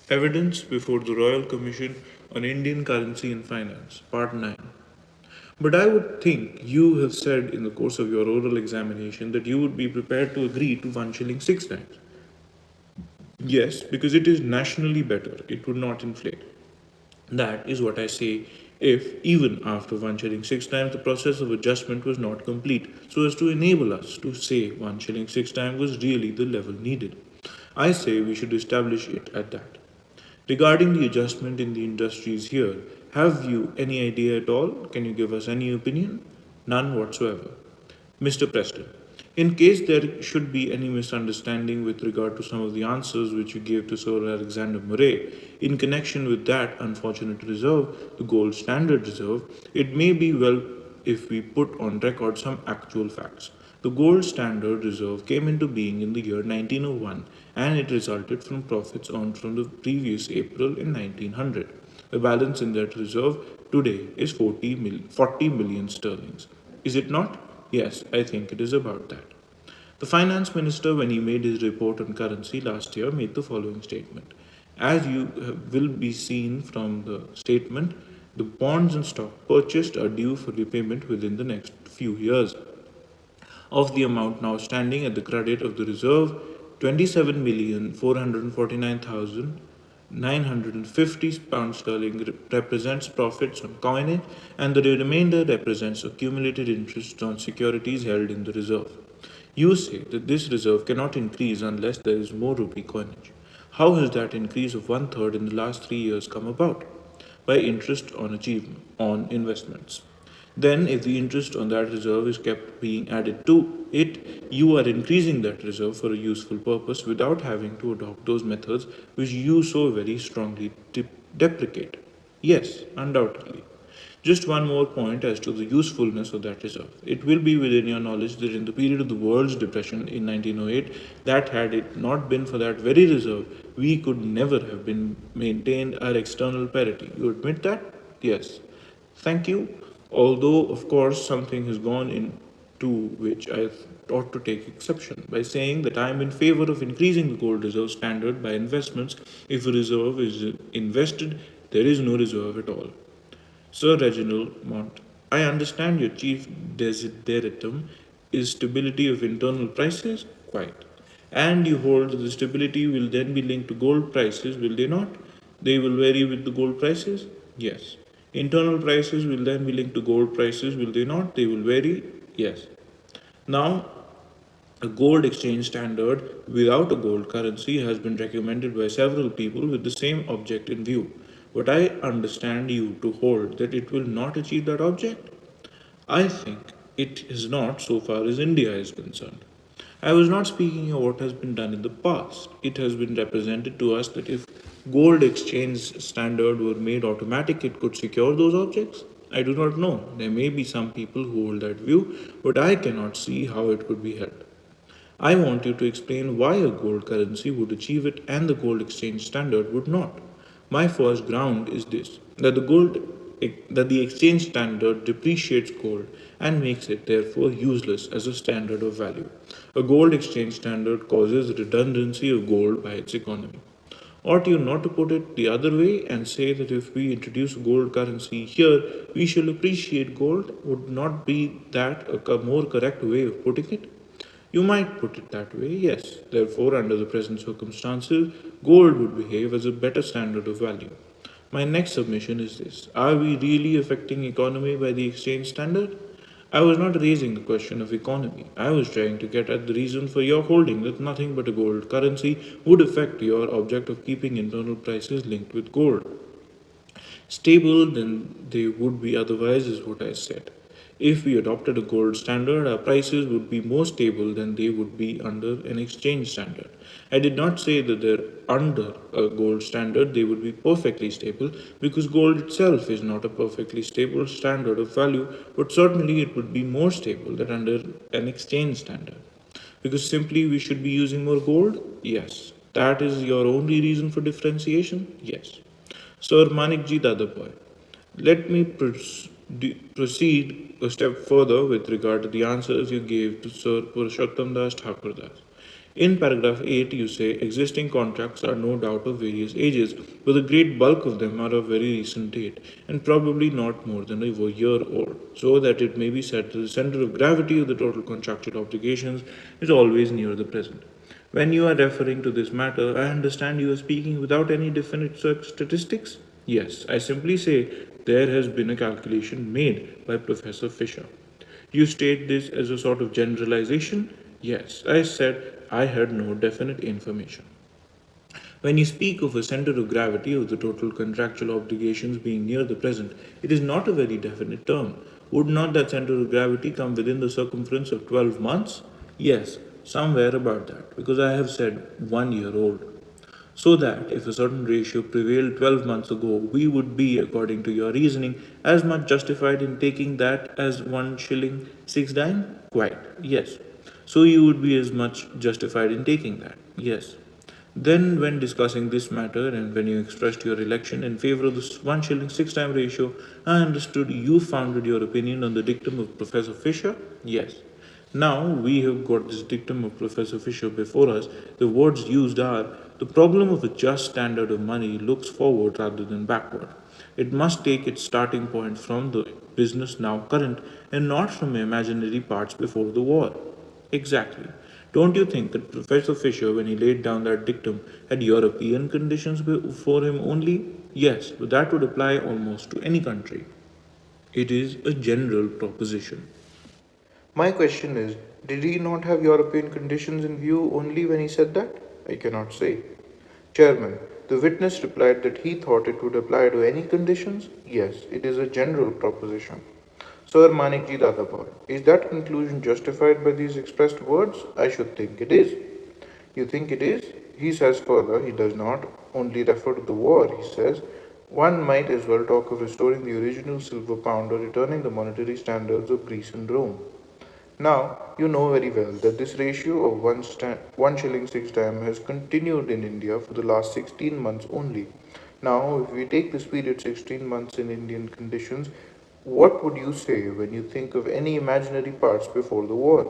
Evidence before the Royal Commission on Indian Currency and Finance, Part 9. But I would think you have said in the course of your oral examination that you would be prepared to agree to 1 shilling 6 times. Yes, because it is nationally better, it would not inflate. That is what I say if, even after 1 shilling 6 times, the process of adjustment was not complete, so as to enable us to say 1 shilling 6 times was really the level needed. I say we should establish it at that. Regarding the adjustment in the industries here, have you any idea at all? Can you give us any opinion? None whatsoever. Mr. Preston, in case there should be any misunderstanding with regard to some of the answers which you gave to Sir Alexander Murray, in connection with that unfortunate reserve, the gold standard reserve, it may be well if we put on record some actual facts. The gold standard reserve came into being in the year 1901 and it resulted from profits earned from the previous April in 1900. The balance in that reserve today is 40 million sterlings. Is it not? Yes, I think it is about that. The finance minister, when he made his report on currency last year, made the following statement. As you will be seen from the statement, the bonds and stock purchased are due for repayment within the next few years. Of the amount now standing at the credit of the reserve, 27,449,950 pounds sterling represents profits on coinage, and the remainder represents accumulated interest on securities held in the reserve. You say that this reserve cannot increase unless there is more rupee coinage. How has that increase of 1/3 in the last 3 years come about? By interest on achievement on investments. Then, if the interest on that reserve is kept being added to it, you are increasing that reserve for a useful purpose without having to adopt those methods which you so very strongly deprecate. Yes, undoubtedly. Just one more point as to the usefulness of that reserve. It will be within your knowledge that in the period of the world's depression in 1908, that had it not been for that very reserve, we could never have been maintained our external parity. You admit that? Yes. Thank you. Although, of course, something has gone into which I ought to take exception by saying that I am in favor of increasing the gold reserve standard by investments. If a reserve is invested, there is no reserve at all. Sir Reginald Mont, I understand your chief desideratum is stability of internal prices? Quite. And you hold that the stability will then be linked to gold prices, will they not? They will vary with the gold prices? Yes. Internal prices will then be linked to gold prices, will they not? They will vary? Yes. Now, a gold exchange standard without a gold currency has been recommended by several people with the same object in view. But I understand you to hold that it will not achieve that object? I think it is not so far as India is concerned. I was not speaking of what has been done in the past. It has been represented to us that if gold exchange standard were made automatic, it could secure those objects. I do not know. There may be some people who hold that view, but I cannot see how it could be held. I want you to explain why a gold currency would achieve it and the gold exchange standard would not. My first ground is this that the exchange standard depreciates gold and makes it therefore useless as a standard of value. A gold exchange standard causes redundancy of gold by its economy. Ought you not to put it the other way and say that if we introduce gold currency here, we shall appreciate gold? Would not be that a more correct way of putting it? You might put it that way, yes. Therefore, under the present circumstances, gold would behave as a better standard of value. My next submission is this. Are we really affecting economy by the exchange standard? I was not raising the question of economy. I was trying to get at the reason for your holding that nothing but a gold currency would affect your object of keeping internal prices linked with gold. Stable than they would be otherwise, is what I said. If we adopted a gold standard, our prices would be more stable than they would be under an exchange standard. I did not say that they're under a gold standard, they would be perfectly stable, because gold itself is not a perfectly stable standard of value, but certainly it would be more stable than under an exchange standard. Because simply we should be using more gold? Yes. That is your only reason for differentiation? Yes. Sir Manikji Dadaboy, let me proceed a step further with regard to the answers you gave to Sir Purushottam Das Thakurdas. In paragraph 8, you say existing contracts are no doubt of various ages, but the great bulk of them are of very recent date and probably not more than a year old, so that it may be said that the center of gravity of the total contractual obligations is always near the present. When you are referring to this matter, I understand you are speaking without any definite statistics? Yes, I simply say there has been a calculation made by Professor Fisher. You state this as a sort of generalization? Yes, I said I had no definite information. When you speak of a center of gravity of the total contractual obligations being near the present, it is not a very definite term. Would not that center of gravity come within the circumference of 12 months? Yes, somewhere about that, because I have said 1 year old. So that if a certain ratio prevailed 12 months ago, we would be, according to your reasoning, as much justified in taking that as 1 shilling 6 dime? Quite, yes. So you would be as much justified in taking that? Yes. Then, when discussing this matter and when you expressed your election in favor of the 1 shilling 6 time ratio, I understood you founded your opinion on the dictum of Professor Fisher? Yes. Now we have got this dictum of Professor Fisher before us. The words used are the problem of a just standard of money looks forward rather than backward. It must take its starting point from the business now current and not from imaginary parts before the war. Exactly. Don't you think that Professor Fisher, when he laid down that dictum, had European conditions before him only? Yes, but that would apply almost to any country. It is a general proposition. My question is, did he not have European conditions in view only when he said that? I cannot say. Chairman, the witness replied that he thought it would apply to any conditions. Yes, it is a general proposition. Sir Manikji Dadabhoy, is that conclusion justified by these expressed words? I should think it is. You think it is? He says further, he does not only refer to the war, he says, one might as well talk of restoring the original silver pound or returning the monetary standards of Greece and Rome. Now, you know very well that this ratio of 1 shilling 6 dime has continued in India for the last 16 months only. Now, if we take this period 16 months in Indian conditions, what would you say when you think of any imaginary parts before the war?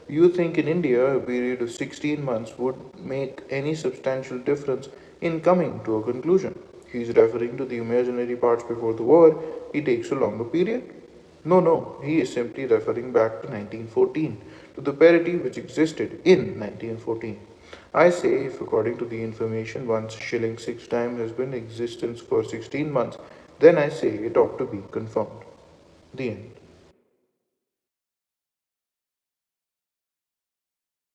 Do you think in India a period of 16 months would make any substantial difference in coming to a conclusion? He is referring to the imaginary parts before the war. He takes a longer period. No, he is simply referring back to 1914, to the parity which existed in 1914. I say, if according to the information 1 shilling 6 time has been in existence for 16 months, then I say it ought to be confirmed. The end.